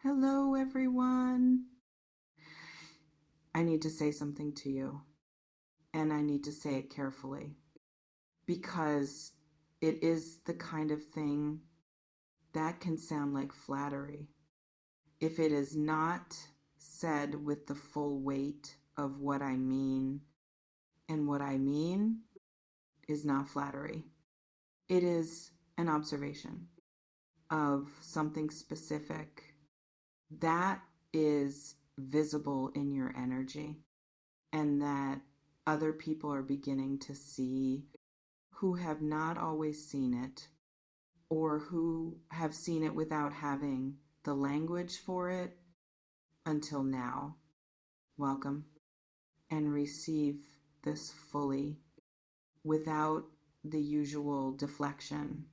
Hello, everyone. I need to say something to you, and I need to say it carefully because it is the kind of thing that can sound like flattery if it is not said with the full weight of what I mean. And what I mean is not flattery, it is an observation of something specific that is visible in your energy and that other people are beginning to see who have not always seen it or who have seen it without having the language for it until now. Welcome and receive this fully without the usual deflection.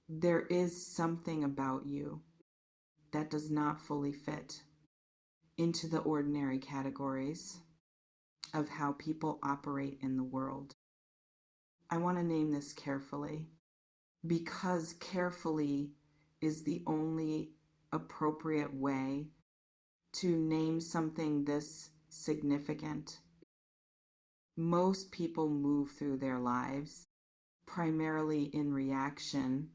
There is something about you that does not fully fit into the ordinary categories of how people operate in the world. I want to name this carefully because carefully is the only appropriate way to name something this significant. Most people move through their lives primarily in reaction,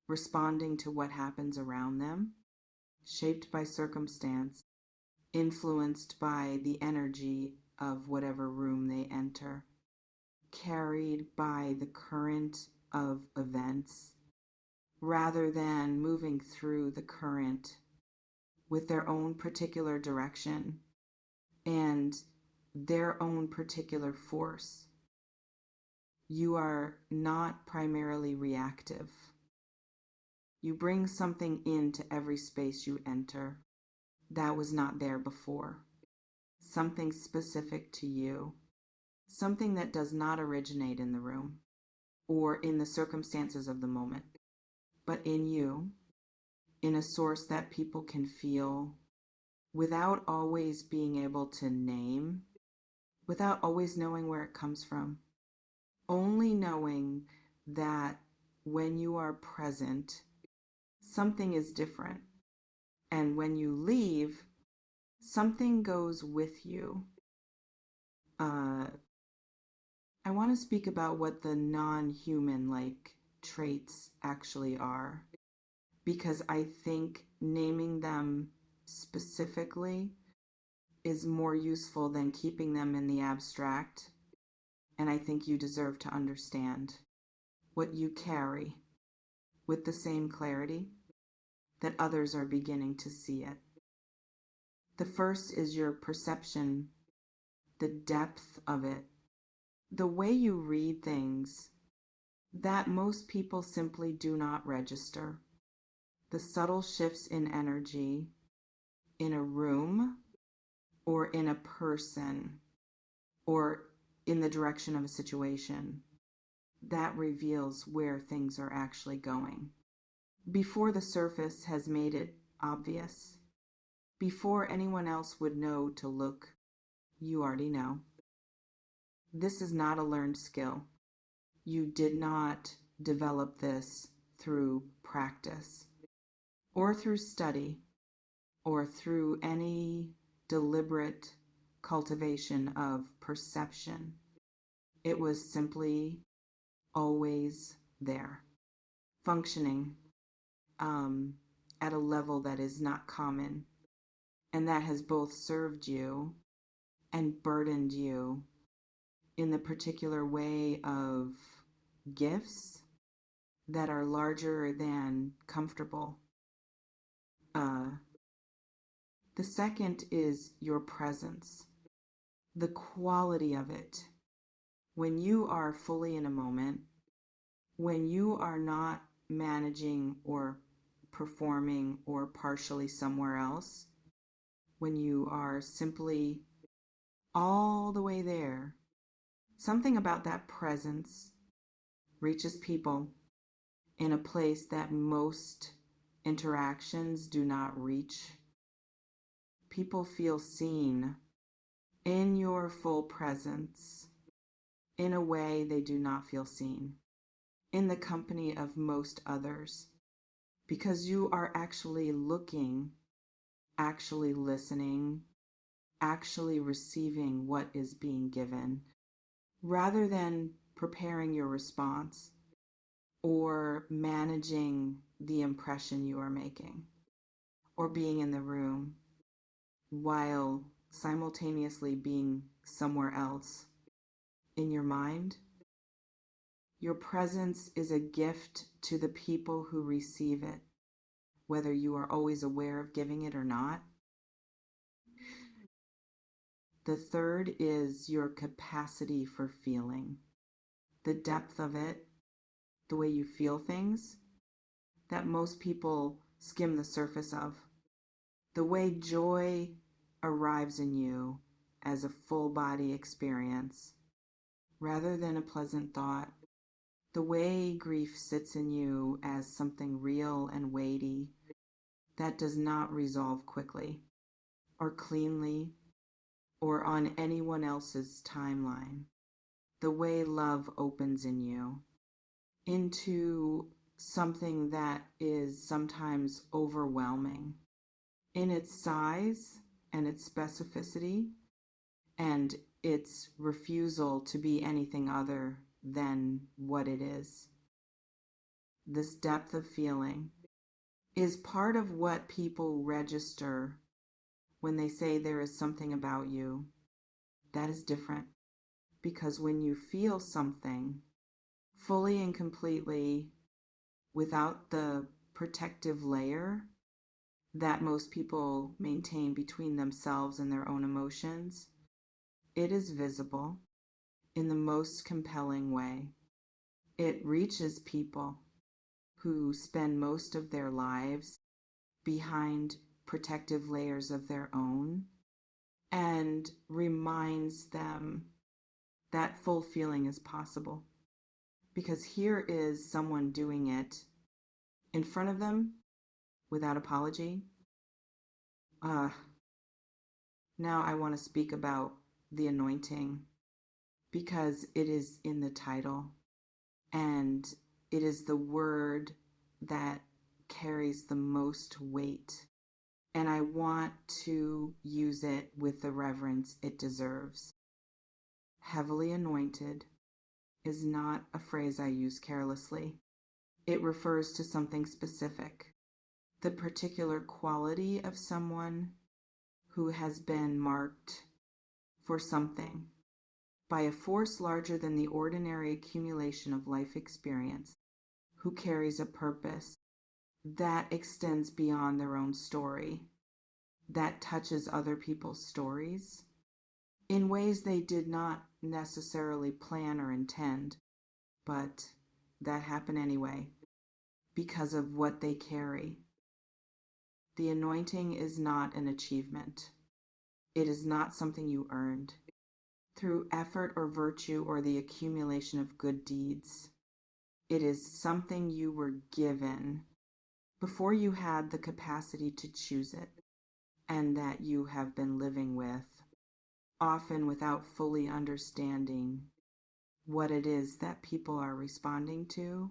responding to what happens around them, shaped by circumstance, influenced by the energy of whatever room they enter, carried by the current of events, rather than moving through the current with their own particular direction and their own particular force. You are not primarily reactive. You bring something into every space you enter that was not there before, something specific to you, something that does not originate in the room or in the circumstances of the moment, but in you, in a source that people can feel without always being able to name, without always knowing where it comes from, only knowing that when you are present, something is different. And when you leave, something goes with you. I want to speak about what the non-human like traits actually are, because I think naming them specifically is more useful than keeping them in the abstract. And I think you deserve to understand what you carry with the same clarity that others are beginning to see it. The first is your perception, the depth of it, the way you read things that most people simply do not register. The subtle shifts in energy in a room or in a person or in the direction of a situation that reveals where things are actually going. Before the surface has made it obvious, before anyone else would know to look, you already know. This is not a learned skill. You did not develop this through practice or through study or through any deliberate cultivation of perception. It was simply always there, functioning at a level that is not common, and that has both served you and burdened you in the particular way of gifts that are larger than comfortable. The second is your presence, the quality of it. When you are fully in a moment, when you are not managing or performing or partially somewhere else, when you are simply all the way there, something about that presence reaches people in a place that most interactions do not reach. People feel seen in your full presence in a way they do not feel seen in the company of most others. because you are actually looking, actually listening, actually receiving what is being given, rather than preparing your response or managing the impression you are making, or being in the room while simultaneously being somewhere else in your mind. Your presence is a gift to the people who receive it, whether you are always aware of giving it or not. The third is your capacity for feeling, the depth of it, the way you feel things that most people skim the surface of, the way joy arrives in you as a full body experience rather than a pleasant thought, the way grief sits in you as something real and weighty that does not resolve quickly or cleanly or on anyone else's timeline, the way love opens in you into something that is sometimes overwhelming in its size and its specificity and its refusal to be anything other than what it is. This depth of feeling is part of what people register when they say there is something about you that is different. Because when you feel something fully and completely without the protective layer that most people maintain between themselves and their own emotions, it is visible in the most compelling way. It reaches people who spend most of their lives behind protective layers of their own and reminds them that full feeling is possible. Because here is someone doing it in front of them without apology. Now I want to speak about the anointing because it is in the title and it is the word that carries the most weight. And I want to use it with the reverence it deserves. Heavily anointed is not a phrase I use carelessly. It refers to something specific, the particular quality of someone who has been marked for something by a force larger than the ordinary accumulation of life experience, who carries a purpose that extends beyond their own story, that touches other people's stories in ways they did not necessarily plan or intend, but that happen anyway because of what they carry. The anointing is not an achievement. It is not something you earned through effort or virtue or the accumulation of good deeds. It is something you were given before you had the capacity to choose it, and that you have been living with, often without fully understanding what it is that people are responding to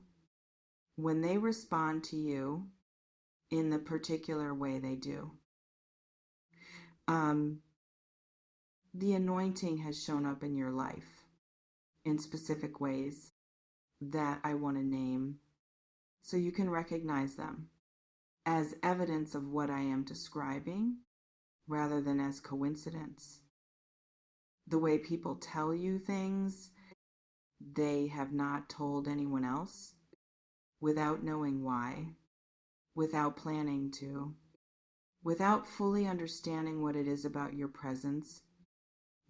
when they respond to you in the particular way they do. The anointing has shown up in your life in specific ways that I want to name so you can recognize them as evidence of what I am describing rather than as coincidence. The way people tell you things they have not told anyone else without knowing why, without planning to, without fully understanding what it is about your presence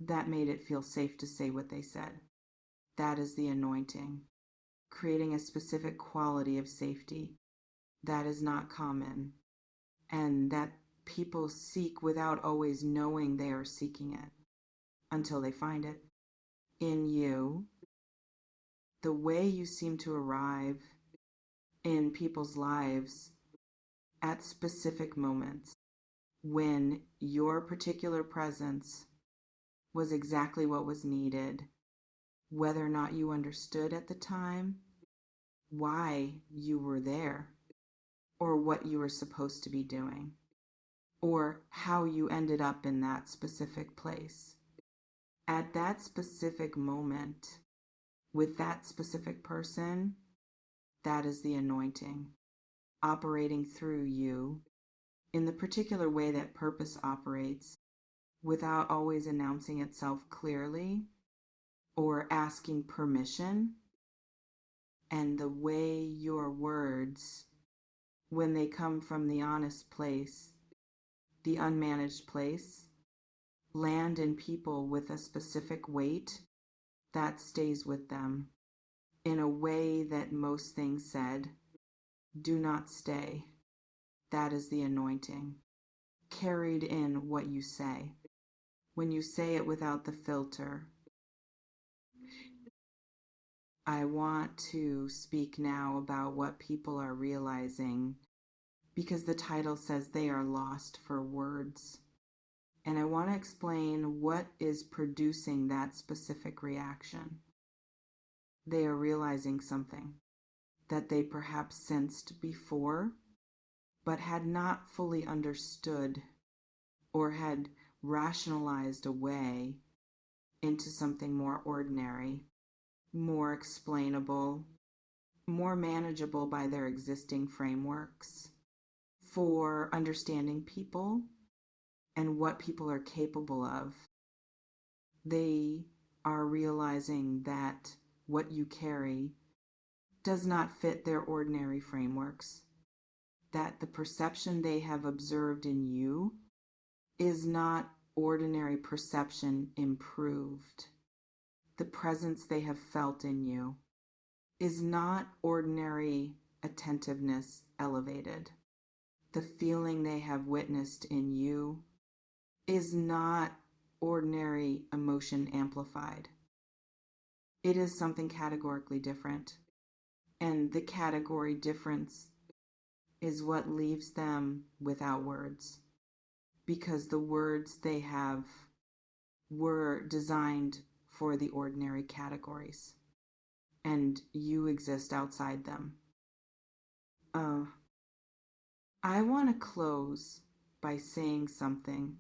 that made it feel safe to say what they said. That is the anointing, creating a specific quality of safety that is not common and that people seek without always knowing they are seeking it until they find it in you. The way you seem to arrive in people's lives at specific moments when your particular presence was exactly what was needed, whether or not you understood at the time why you were there, or what you were supposed to be doing, or how you ended up in that specific place. At that specific moment, with that specific person, that is the anointing operating through you in the particular way that purpose operates, without always announcing itself clearly or asking permission. And the way your words, when they come from the honest place, the unmanaged place, land in people with a specific weight that stays with them in a way that most things said do not stay. That is the anointing carried in what you say. When you say it without the filter. I want to speak now about what people are realizing, because the title says they are lost for words. And I want to explain what is producing that specific reaction. They are realizing something that they perhaps sensed before, but had not fully understood or had rationalized away into something more ordinary, more explainable, more manageable by their existing frameworks for understanding people and what people are capable of. They are realizing that what you carry does not fit their ordinary frameworks, that the perception they have observed in you is not ordinary perception improved. The presence they have felt in you is not ordinary attentiveness elevated. The feeling they have witnessed in you is not ordinary emotion amplified. It is something categorically different. And the category difference is what leaves them without words, because the words they have were designed for the ordinary categories, and you exist outside them. I want to close by saying something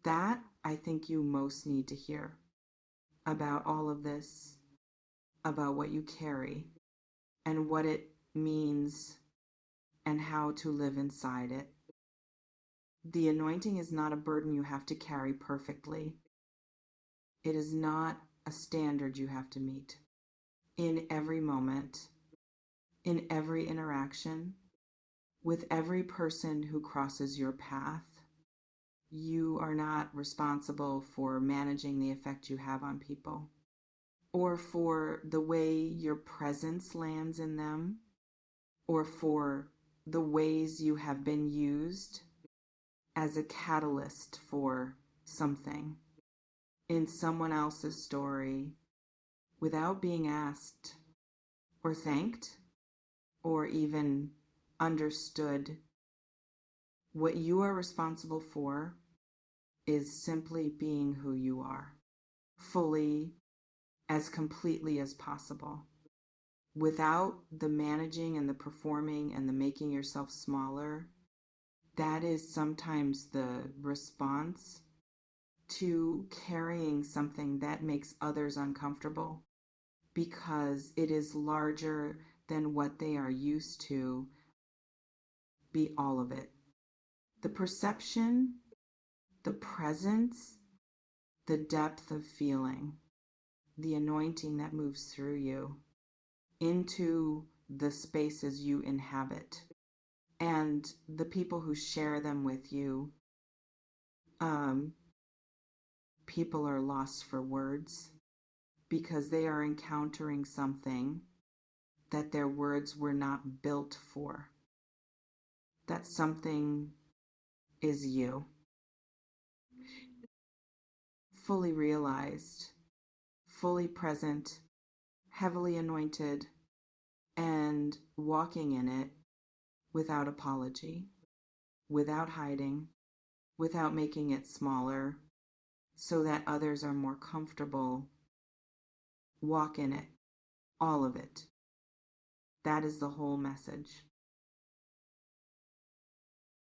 that I think you most need to hear about all of this, about what you carry and what it means and how to live inside it. The anointing is not a burden you have to carry perfectly. It is not a standard you have to meet. In every moment, in every interaction, with every person who crosses your path, you are not responsible for managing the effect you have on people, or for the way your presence lands in them, or for the ways you have been used as a catalyst for something in someone else's story without being asked or thanked or even understood. What you are responsible for is simply being who you are, fully, as completely as possible, without the managing and the performing and the making yourself smaller. That is sometimes the response to carrying something that makes others uncomfortable, because it is larger than what they are used to be all of it. The perception, the presence, the depth of feeling, the anointing that moves through you into the spaces you inhabit, and the people who share them with you. People are lost for words because they are encountering something that their words were not built for. That something is you. Fully realized, fully present, heavily anointed, and walking in it without apology, without hiding, without making it smaller so that others are more comfortable. Walk in it, all of it. That is the whole message.